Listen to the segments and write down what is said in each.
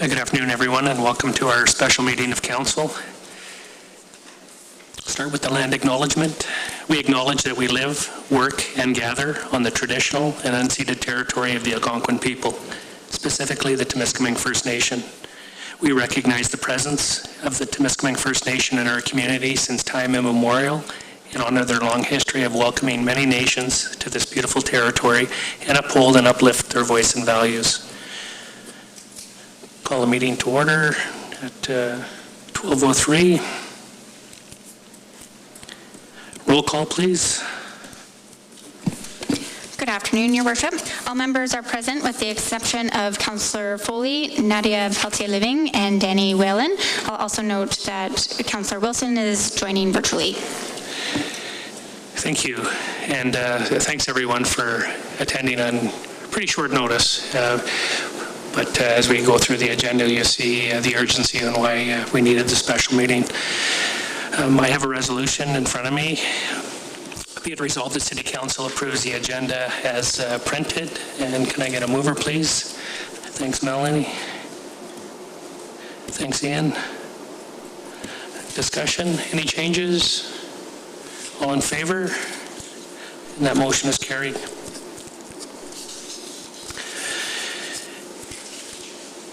Good afternoon, everyone, and welcome to our special meeting of council. Start with the land acknowledgement. We acknowledge that we live, work, and gather on the traditional and unceded territory of the Algonquin people, specifically the Temiskaming First Nation. We recognize the presence of the Temiskaming First Nation in our community since time immemorial and honor their long history of welcoming many nations to this beautiful territory and uphold and uplift their voice and values. Call the meeting to order at 12:03. Roll call, please. Good afternoon, Your Worship. All members are present with the exception of Councillor Foley, Nadia Peltier-Living, and Danny Whalen. I'll also note that Councillor Wilson is joining virtually. Thank you, and thanks everyone for attending on pretty short notice. But as we go through the agenda, you see the urgency and why we needed the special meeting. I have a resolution in front of me. Be it resolved, the City Council approves the agenda as printed. And can I get a mover, please? Thanks, Melanie. Thanks, Ian. Discussion, any changes? All in favor? And that motion is carried.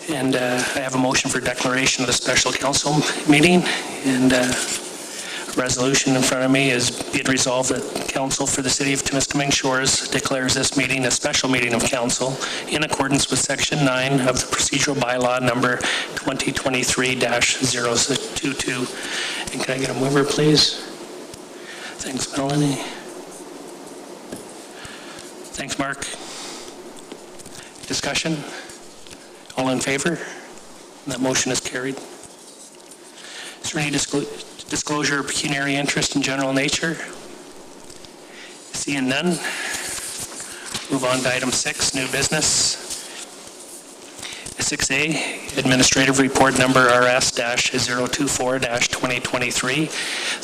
And I have a motion for declaration of the special council meeting, and a resolution in front of me is be it resolved that Council for the City of Temiskaming Shores declares this meeting a special meeting of council in accordance with Section 9 of the Procedural Bylaw number 2023-022. And can I get a mover, please? Thanks, Melanie. Thanks, Mark. Discussion? All in favor? That motion is carried. Is there any disclosure of pecuniary interest in general nature? Seeing none. Move on to item 6, new business. 6A, Administrative Report Number RS-024-2023,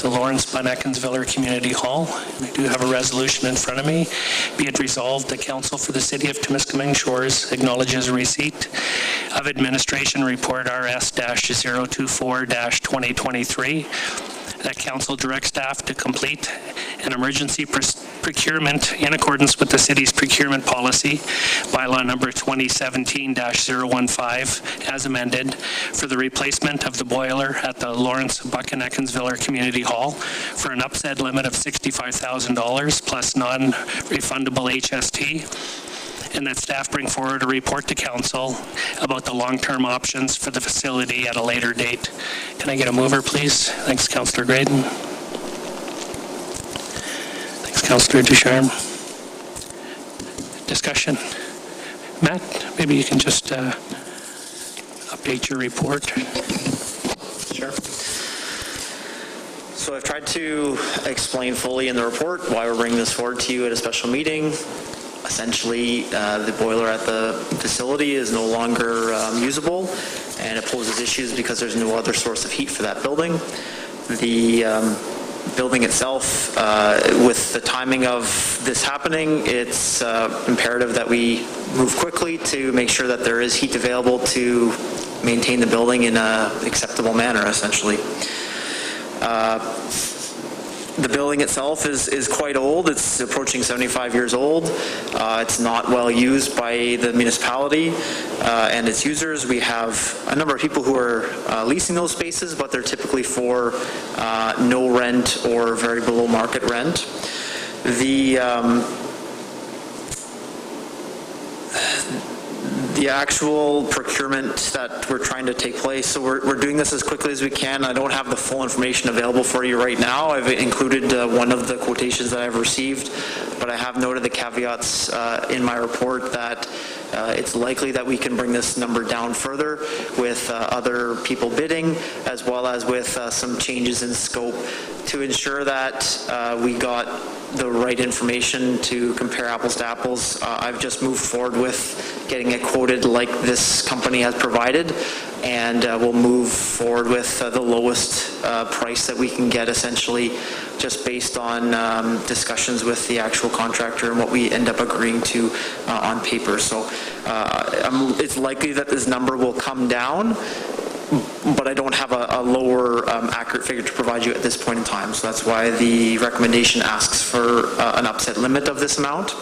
the Lawrence Bunn-Eckensviller Community Hall. We do have a resolution in front of me. Be it resolved, the Council for the City of Temiskaming Shores acknowledges receipt of Administration Report RS-024-2023. That Council directs staff to complete an emergency procurement in accordance with the City's procurement policy, bylaw number 2017-015, as amended, for the replacement of the boiler at the Lawrence Bunn-Eckensviller Community Hall for an upset limit of $65,000 plus non-refundable HST. And that staff bring forward a report to Council about the long-term options for the facility at a later date. Can I get a mover, please? Thanks, Councillor Graydon. Thanks, Councillor Ducharme. Discussion. Matt, maybe you can just update your report. Sure. So I've tried to explain fully in the report why we're bringing this forward to you at a special meeting. Essentially, the boiler at the facility is no longer usable, and it poses issues because there's no other source of heat for that building. The building itself, with the timing of this happening, it's imperative that we move quickly to make sure that there is heat available to maintain the building in an acceptable manner, essentially. The building itself is quite old. It's approaching 75 years old. It's not well used by the municipality and its users. We have a number of people who are leasing those spaces, but they're typically for no rent or very below market rent. The actual procurement that we're trying to take place, so we're doing this as quickly as we can. I don't have the full information available for you right now. I've included one of the quotations that I've received, but I have noted the caveats in my report that it's likely that we can bring this number down further with other people bidding, as well as with some changes in scope to ensure that we got the right information to compare apples to apples. I've just moved forward with getting it quoted like this company has provided, and we'll move forward with the lowest price that we can get, essentially, just based on discussions with the actual contractor and what we end up agreeing to on paper. So it's likely that this number will come down, but I don't have a lower accurate figure to provide you at this point in time. So that's why the recommendation asks for an upset limit of this amount.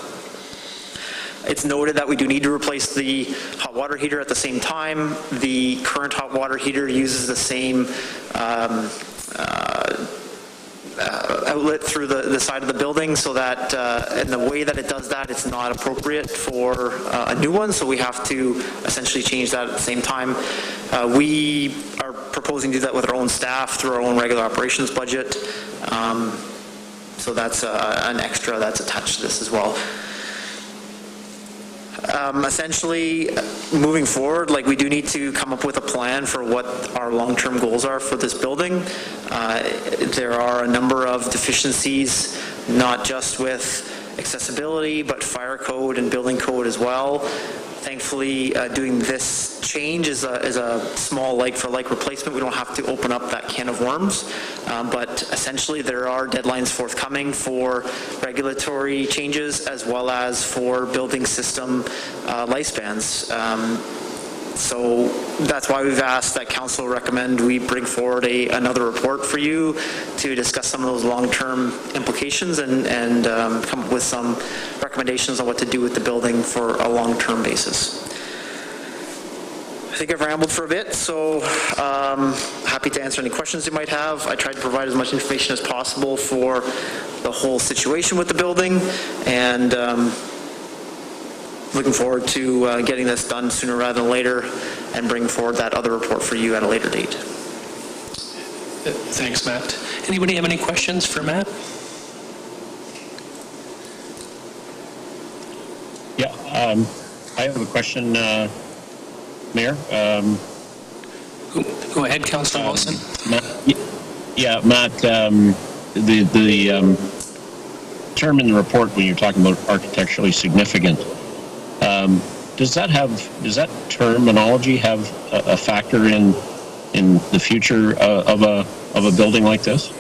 It's noted that we do need to replace the hot water heater at the same time. The current hot water heater uses the same outlet through the side of the building, so that in the way that it does that, it's not appropriate for a new one, so we have to essentially change that at the same time. We are proposing to do that with our own staff through our own regular operations budget, so that's an extra that's attached to this as well. Essentially, moving forward, like, we do need to come up with a plan for what our long-term goals are for this building. There are a number of deficiencies, not just with accessibility, but fire code and building code as well. Thankfully, doing this change is a small like-for-like replacement. We don't have to open up that can of worms, but essentially there are deadlines forthcoming for regulatory changes as well as for building system lifespans. So that's why we've asked that council recommend we bring forward another report for you to discuss some of those long-term implications and come up with some recommendations on what to do with the building for a long-term basis. I think I've rambled for a bit, so happy to answer any questions you might have. I tried to provide as much information as possible for the whole situation with the building, and looking forward to getting this done sooner rather than later and bring forward that other report for you at a later date. Thanks, Matt. Anybody have any questions for Matt? Yeah, I have a question, Mayor. Go ahead, Councillor Wilson. Matt, the term in the report when you're talking about architecturally significant, does that terminology have a factor in the future of a building like this?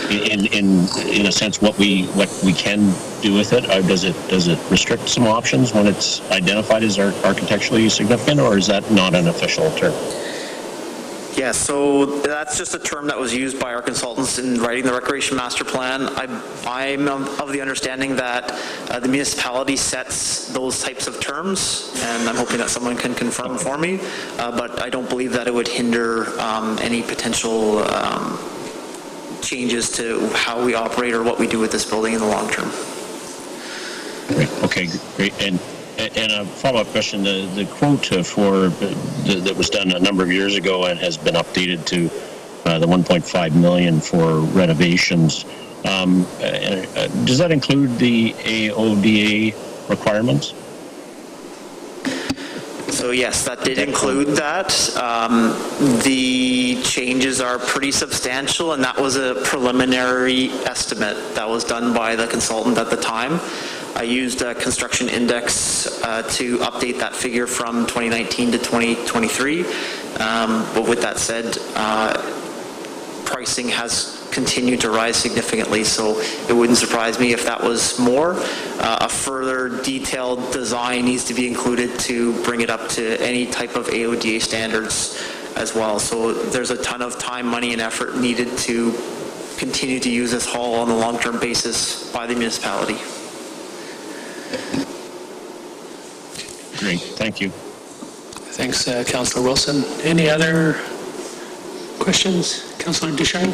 In a sense, what we can do with it, or does it restrict some options when it's identified as architecturally significant, or is that not an official term? Yeah, so that's just a term that was used by our consultants in writing the Recreation Master Plan. I'm of the understanding that the municipality sets those types of terms, and I'm hoping that someone can confirm for me, but I don't believe that it would hinder any potential changes to how we operate or what we do with this building in the long term. Great. Okay, great. And a follow-up question, the quote that was done a number of years ago and has been updated to the 1.5 million for renovations. Does that include the AODA requirements? So yes, that did include that. The changes are pretty substantial, and that was a preliminary estimate that was done by the consultant at the time. I used a construction index to update that figure from 2019 to 2023. But with that said, pricing has continued to rise significantly, so it wouldn't surprise me if that was more. A further detailed design needs to be included to bring it up to any type of AODA standards as well. So there's a ton of time, money, and effort needed to continue to use this hall on a long-term basis by the municipality. Great, thank you. Thanks, Councillor Wilson. Any other questions? Councillor Ducharme?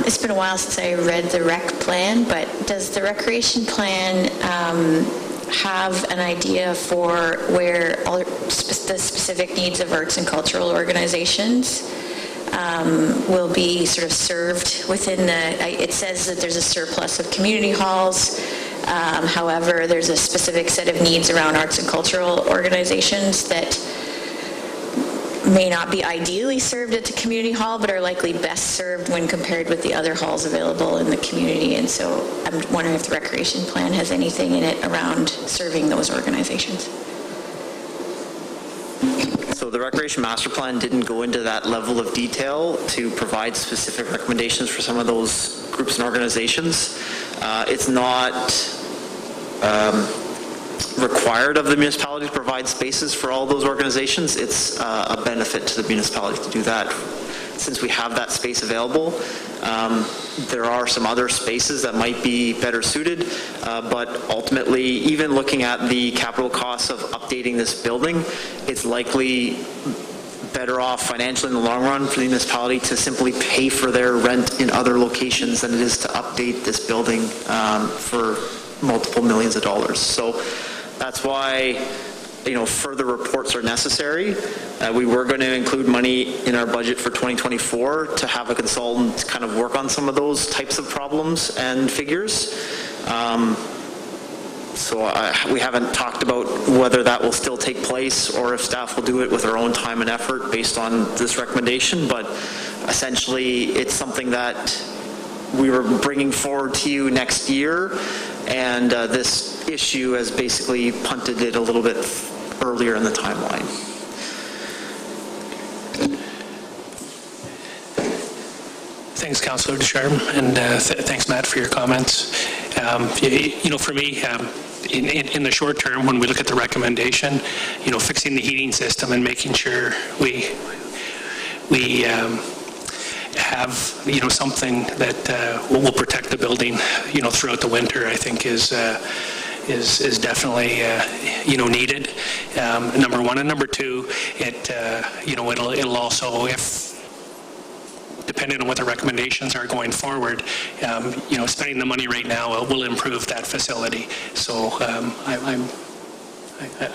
It's been a while since I read the rec plan, but does the recreation plan have an idea for where all the specific needs of arts and cultural organizations will be sort of served within it says that there's a surplus of community halls. However, there's a specific set of needs around arts and cultural organizations that may not be ideally served at the community hall, but are likely best served when compared with the other halls available in the community. And so I'm wondering if the recreation plan has anything in it around serving those organizations. So the Recreation Master Plan didn't go into that level of detail to provide specific recommendations for some of those groups and organizations. It's not required of the municipality to provide spaces for all those organizations. It's a benefit to the municipality to do that. Since we have that space available, there are some other spaces that might be better suited, but ultimately, even looking at the capital costs of updating this building, it's likely better off financially in the long run for the municipality to simply pay for their rent in other locations than it is to update this building for multiple millions of dollars. So that's why, you know, further reports are necessary. We were going to include money in our budget for 2024 to have a consultant kind of work on some of those types of problems and figures. We haven't talked about whether that will still take place or if staff will do it with their own time and effort based on this recommendation, but essentially it's something that we were bringing forward to you next year, and this issue has basically punted it a little bit earlier in the timeline. Thanks, Councillor Ducharme, and thanks, Matt, for your comments. You know, for me, in the short term, when we look at the recommendation, you know, fixing the heating system and making sure we have, you know, something that will protect the building, you know, throughout the winter, I think is definitely, you know, needed. Number one, and number two, you know, it'll also, if depending on what the recommendations are going forward, you know, spending the money right now will improve that facility. So I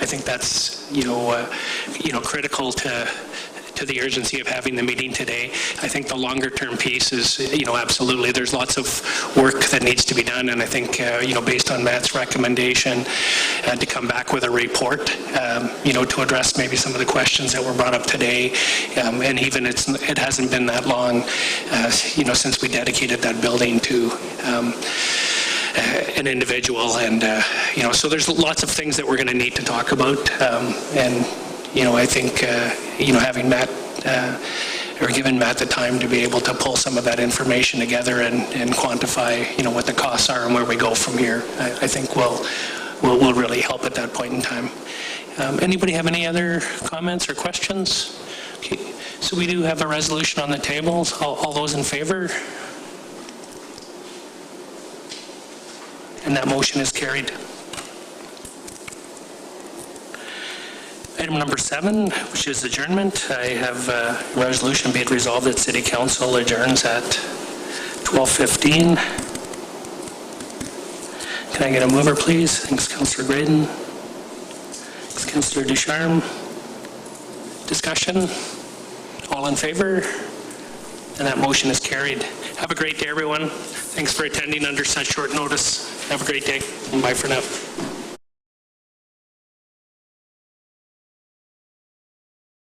think that's, you know, critical to the urgency of having the meeting today. I think the longer term piece is, you know, absolutely, there's lots of work that needs to be done, and I think, you know, based on Matt's recommendation, to come back with a report, you know, to address maybe some of the questions that were brought up today, and even it hasn't been that long, you know, since we dedicated that building to an individual, and, you know, so there's lots of things that we're going to need to talk about, and you know, I think, you know, having Matt, or giving Matt the time to be able to pull some of that information together and quantify, you know, what the costs are and where we go from here, I think will really help at that point in time. Anybody have any other comments or questions? Okay, so we do have a resolution on the table. All those in favor? And that motion is carried. Item number 7, which is adjournment. I have a resolution be it resolved that City Council adjourns at 12:15. Can I get a mover, please? Thanks, Councillor Graydon. Thanks, Councillor Ducharme. Discussion? All in favor? And that motion is carried. Have a great day, everyone. Thanks for attending under such short notice. Have a great day, and bye for now.